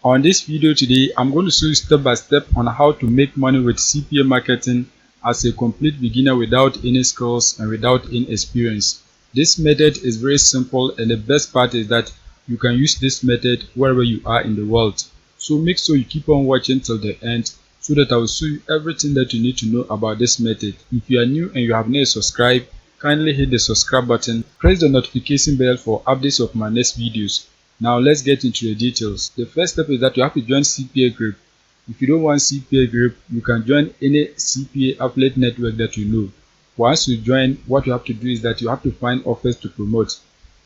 On this video today, I'm going to show you step by step on how to make money with CPA marketing as a complete beginner without any skills and without any experience. This method is very simple, and the best part is that you can use this method wherever you are in the world. So make sure you keep on watching till the end so that I will show you everything that you need to know about this method. If you are new and you have not subscribed, kindly hit the subscribe button, press the notification bell for updates of my next videos. Now let's get into the details. The first step is that you have to join CPA group. If you don't want CPA group, you can join any CPA affiliate network that you know. Once you join, what you have to do is that you have to find offers to promote.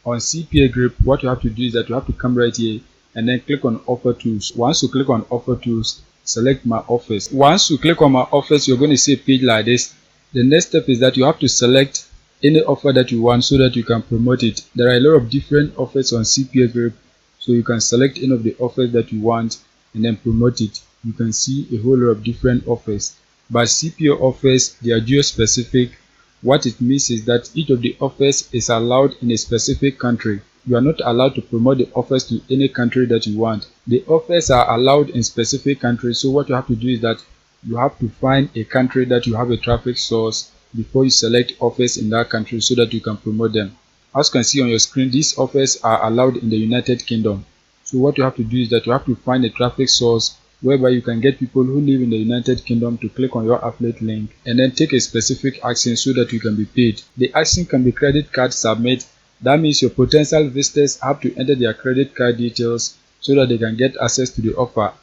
On CPA group, what you have to do is that you have to come right here and then click on offer tools. Once you click on offer tools, select my offers. Once you click on my offers, you're going to see a page like this. The next step is that you have to select any offer that you want so that you can promote it. There are a lot of different offers on CPA group, so you can select any of the offers that you want and then promote it. You can see a whole lot of different offers, but CPA offers, they are geo specific. What it means is that each of the offers is allowed in a specific country. You are not allowed to promote the offers to any country that you want. The offers are allowed in specific countries, so what you have to do is that you have to find a country that you have a traffic source before you select offers in that country so that you can promote them. As you can see on your screen, these offers are allowed in the United Kingdom. So what you have to do is that you have to find a traffic source whereby you can get people who live in the United Kingdom to click on your affiliate link and then take a specific action so that you can be paid. The action can be credit card submit. That means your potential visitors have to enter their credit card details so that they can get access to the offer.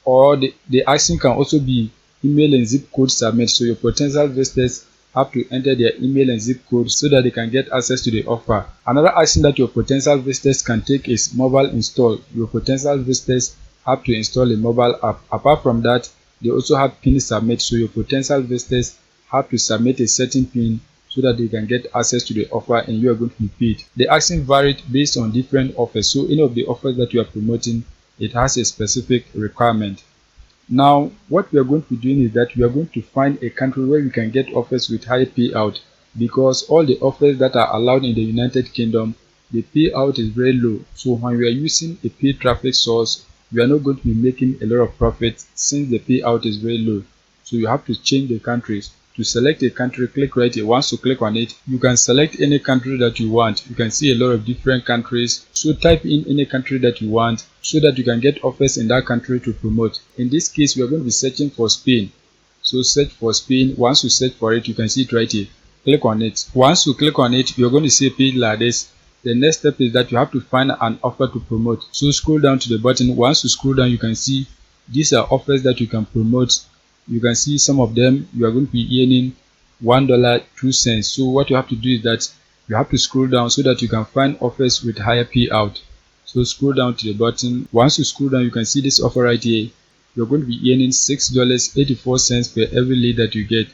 Or the action can also be email and zip code submit. So your potential visitors have to enter their email and zip code so that they can get access to the offer. Another action that your potential visitors can take is mobile install. Your potential visitors have to install a mobile app. Apart from that, they also have pin submit. So your potential visitors have to submit a certain pin so that they can get access to the offer and you are going to be paid. The action varied based on different offers. So any of the offers that you are promoting, it has a specific requirement. Now, what we are going to be doing is that we are going to find a country where we can get offers with high payout, because all the offers that are allowed in the United Kingdom, the payout is very low. So when we are using a paid traffic source, we are not going to be making a lot of profit since the payout is very low. So you have to change the countries. To select a country, click right here. Once you click on it, you can select any country that you want. You can see a lot of different countries. So type in any country that you want so that you can get offers in that country to promote. In this case, we are going to be searching for Spain. So search for Spain. Once you search for it, you can see it right here. Click on it. Once you click on it, you're going to see a page like this. The next step is that you have to find an offer to promote. So scroll down to the button. Once you scroll down, you can see these are offers that you can promote. You can see some of them you are going to be earning $1.02. So what you have to do is that you have to scroll down so that you can find offers with higher payout. So scroll down to the button. Once you scroll down, you can see this offer right here. You're going to be earning $6.84 per every lead that you get.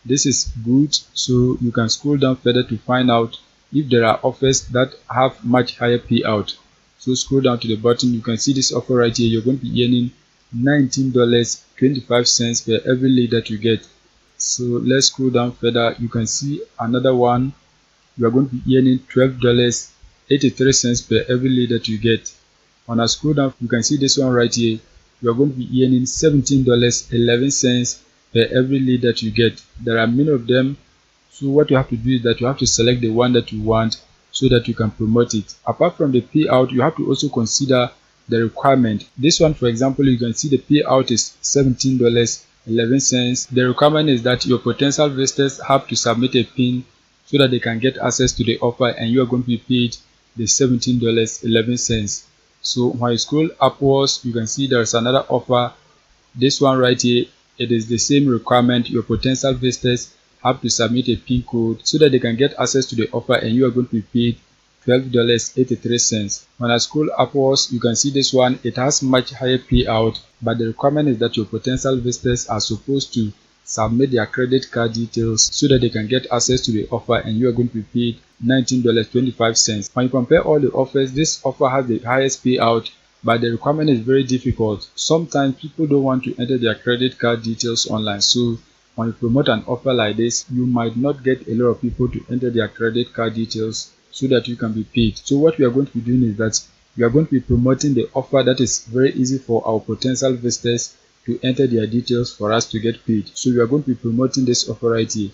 This is good, so you can scroll down further to find out if there are offers that have much higher payout. So scroll down to the button. You can see this offer right here. You're going to be earning $19.25 per every lead that you get. So let's scroll down further. You can see another one. You are going to be earning $12.83 per every lead that you get. When I scroll down, you can see this one right here. You are going to be earning $17.11 per every lead that you get. There are many of them. So what you have to do is that you have to select the one that you want so that you can promote it. Apart from the payout, you have to also consider the requirement. This one, for example, you can see the payout is $17.11. The requirement is that your potential visitors have to submit a pin so that they can get access to the offer and you are going to be paid the $17.11. So when you scroll upwards, you can see there's another offer. This one right here, it is the same requirement. Your potential visitors have to submit a pin code so that they can get access to the offer and you are going to be paid $12.83. When I scroll upwards, you can see this one. It has much higher payout, but the requirement is that your potential visitors are supposed to submit their credit card details so that they can get access to the offer and you are going to be paid $19.25. When you compare all the offers, this offer has the highest payout, but the requirement is very difficult. Sometimes people don't want to enter their credit card details online. So when you promote an offer like this, you might not get a lot of people to enter their credit card details so that you can be paid. So what we are going to be doing is that We are going to be promoting the offer that is very easy for our potential visitors to enter their details for us to get paid. So we are going to be promoting this offer right here.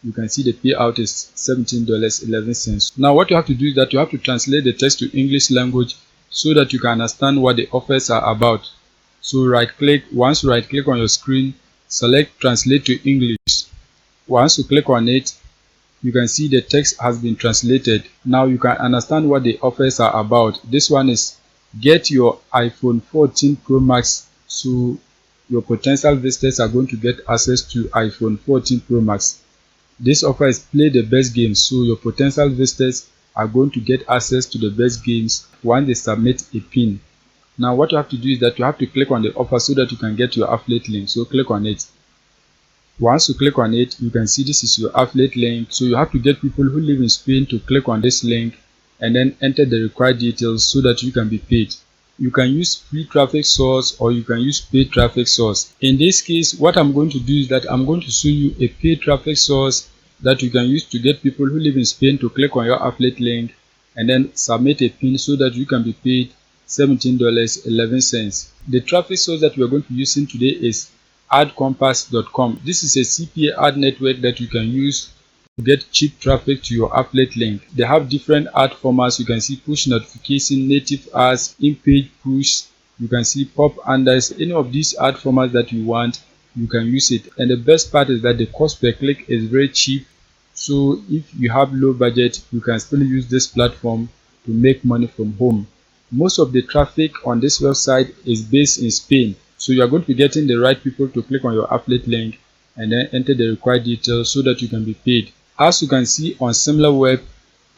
You can see the payout is $17.11. Now what you have to do is that you have to translate the text to English language so that you can understand what the offers are about. So once you right click on your screen, select translate to English. Once you click on it, you can see the text has been translated. Now you can understand what the offers are about. This one is get your iPhone 14 Pro Max. So your potential visitors are going to get access to iPhone 14 Pro Max. This offer is play the best games, so your potential visitors are going to get access to the best games once they submit a pin. Now what you have to do is that you have to click on the offer so that you can get your affiliate link. So click on it. Once you click on it, you can see this is your affiliate link. So you have to get people who live in Spain to click on this link and then enter the required details so that you can be paid. You can use free traffic source or you can use paid traffic source. In this case, what I'm going to do is that I'm going to show you a paid traffic source that you can use to get people who live in Spain to click on your affiliate link and then submit a pin so that you can be paid $17.11. The traffic source that we are going to be using today is adcompass.com. This is a CPA ad network that you can use to get cheap traffic to your affiliate link. They have different ad formats. You can see push notification, native ads, in-page push. You can see pop unders. Any of these ad formats that you want, you can use it. And the best part is that the cost per click is very cheap. So if you have low budget, you can still use this platform to make money from home. Most of the traffic on this website is based in Spain. So you are going to be getting the right people to click on your affiliate link and then enter the required details so that you can be paid. As you can see on SimilarWeb,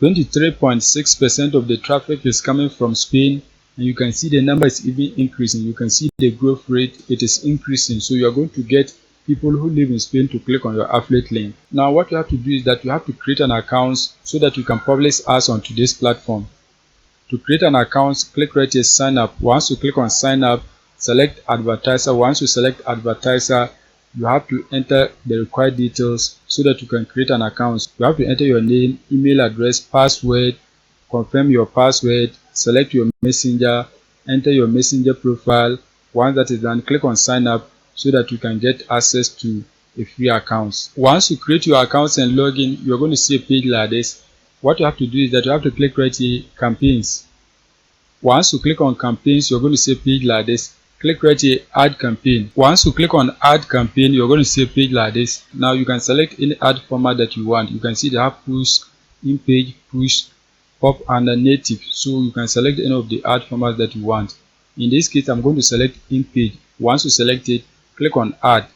23.6% of the traffic is coming from Spain, and you can see the number is even increasing. You can see the growth rate, it is increasing. So you are going to get people who live in Spain to click on your affiliate link. Now what you have to do is that you have to create an account so that you can publish ads onto this platform. To create an account, click right here, sign up. Once you click on sign up, select advertiser. Once you select advertiser, you have to enter the required details so that you can create an account. You have to enter your name, email address, password, confirm your password, select your messenger, enter your messenger profile. Once that is done, click on sign up so that you can get access to a free account. Once you create your account and log in, you're going to see a page like this. What you have to do is that you have to click right here, campaigns. Once you click on campaigns, you're going to see a page like this. Click right here, add campaign. Once you click on add campaign, you're going to see a page like this. Now you can select any ad format that you want. You can see they have push, in-page, push, pop, and native. So you can select any of the ad formats that you want. In this case, I'm going to select in-page. Once you select it, click on add.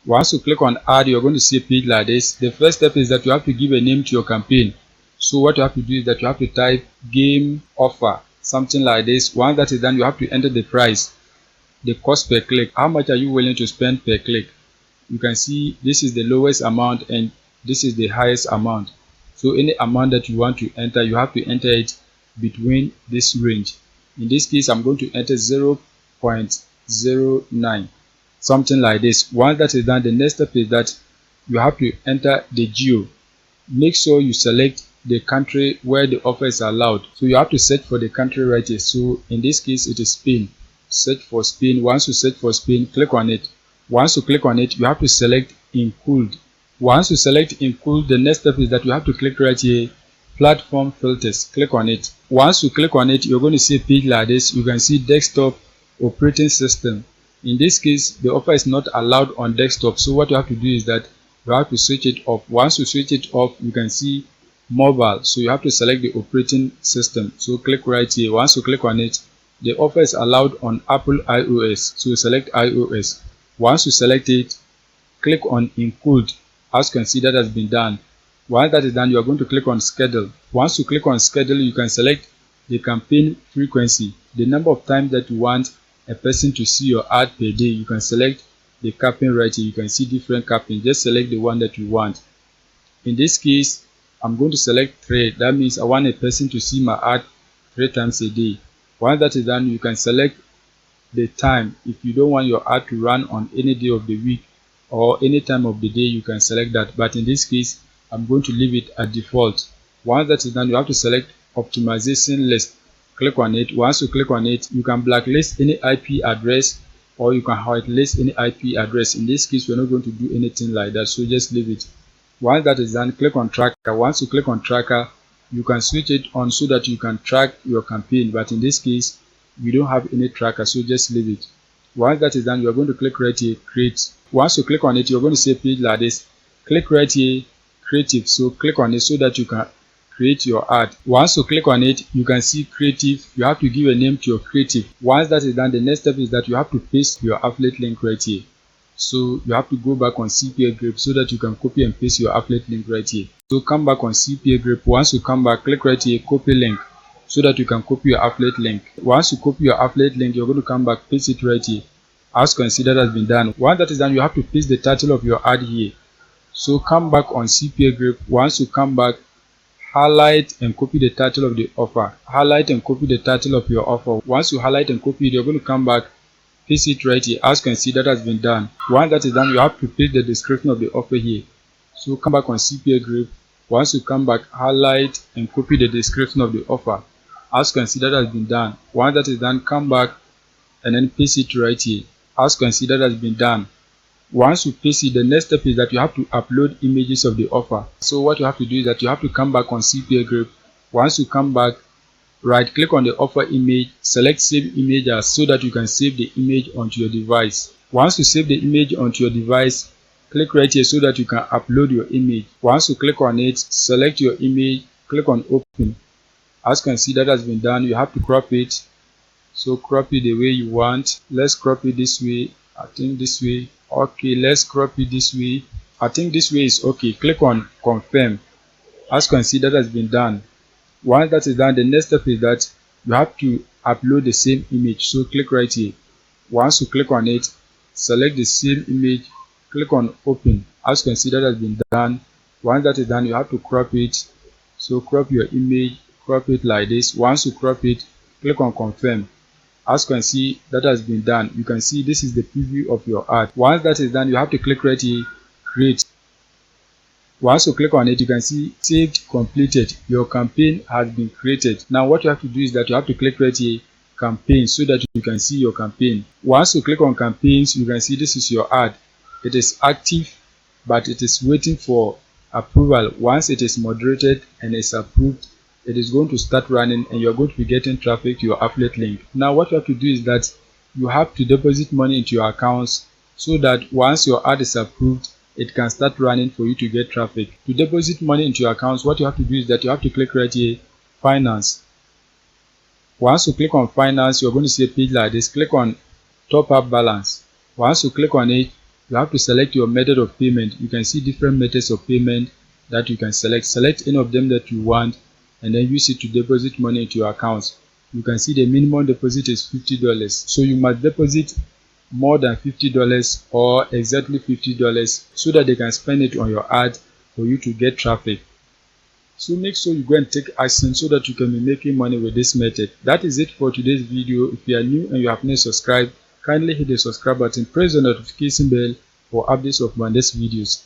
Once you click on add, you're going to see a page like this. The first step is that you have to give a name to your campaign. So what you have to do is that you have to type game offer, something like this. Once that is done, you have to enter the price, the cost per click. How much are you willing to spend per click? You can see this is the lowest amount and this is the highest amount. So any amount that you want to enter, you have to enter it between this range. In this case, I'm going to enter 0.09, something like this. Once that is done, the next step is that you have to enter the geo. Make sure you select the country where the offer is allowed. So you have to search for the country right here. So in this case, it is Spain. Search for Spain. Once you search for Spain, click on it. Once you click on it, you have to select include. Once you select include, the next step is that you have to click right here, platform filters. Click on it. Once you click on it, you're going to see a page like this. You can see desktop operating system. In this case, the offer is not allowed on desktop. So what you have to do is that you have to switch it off. Once you switch it off, you can see mobile. So you have to select the operating system. So click right here. Once you click on it, the offer is allowed on Apple iOS. So select iOS. Once you select it, click on include. As you can see, that has been done. Once that is done, you are going to click on schedule. Once you click on schedule, you can select the campaign frequency, the number of times that you want a person to see your ad per day. You can select the campaign right here. You can see different campaigns. Just select the one that you want. In this case, I'm going to select 3. That means I want a person to see my ad 3 times a day. Once that is done, you can select the time. If you don't want your ad to run on any day of the week or any time of the day, you can select that. But in this case, I'm going to leave it at default. Once that is done, you have to select optimization list. click on it. Once you click on it, you can blacklist any IP address or you can whitelist any IP address. In this case, we're not going to do anything like that, so just leave it. Once that is done, click on tracker. Once you click on tracker, you can switch it on so that you can track your campaign, but in this case we don't have any tracker, so just leave it. Once that is done, you are going to click right here, create. Once you click on it, you're going to see a page like this. Click right here, creative. So click on it so that you can create your ad. Once you click on it, you can see creative. You have to give a name to your creative. Once that is done, the next step is that you have to paste your affiliate link right here. So you have to go back on CPA grip so that you can copy and paste your affiliate link right here. So come back on CPA grip. Once you come back, click right here, copy link, so that you can copy your affiliate link. Once you copy your affiliate link, you're going to come back, paste it right here. As considered has been done. Once that is done, you have to paste the title of your ad here. So come back on CPA grip. Once you come back, highlight and copy the title of the offer. Highlight and copy the title of your offer. Once you highlight and copy it, you're going to come back, paste it right here. As considered has been done. Once that is done, you have to paste the description of the offer here. So come back on CPA grip. Once you come back, highlight and copy the description of the offer. As considered has been done. Once that is done, come back and then paste it right here. As considered has been done. Once you paste it, the next step is that you have to upload images of the offer. So what you have to do is that you have to come back on CPA grip. Once you come back, right click on the offer image, select save image as, so that you can save the image onto your device. Once you save the image onto your device, click right here so that you can upload your image. Once you click on it, select your image, click on open. As considered has been done, you have to crop it. So crop it the way you want. Let's crop it this way. I think this way. Okay, let's crop it this way. I think this way is okay. Click on confirm. As considered has been done. Once that is done, the next step is that you have to upload the same image. So click right here. Once you click on it, select the same image, click on open. As considered has been done. Once that is done, you have to crop it. So crop your image, crop it like this. Once you crop it, click on confirm. As you can see, that has been done. You can see this is the preview of your ad. Once that is done, you have to click right here, create. Once you click on it, you can see saved, completed. Your campaign has been created. Now what you have to do is that you have to click right here, campaign, so that you can see your campaign. Once you click on campaigns, you can see this is your ad. It is active, but it is waiting for approval. Once it is moderated and is approved, it is going to start running and you're going to be getting traffic to your affiliate link. Now what you have to do is that you have to deposit money into your accounts so that once your ad is approved, it can start running for you to get traffic. To deposit money into your accounts, what you have to do is that you have to click right here, finance. Once you click on finance, you're going to see a page like this. Click on top up balance. Once you click on it, you have to select your method of payment. You can see different methods of payment that you can select. Select any of them that you want and then use it to deposit money into your accounts. You can see the minimum deposit is $50. So you must deposit more than $50 or exactly $50 so that they can spend it on your ad for you to get traffic. So make sure you go and take action so that you can be making money with this method. That is it for today's video. If you are new and you have not subscribed, kindly hit the subscribe button, press the notification bell for updates of my next videos.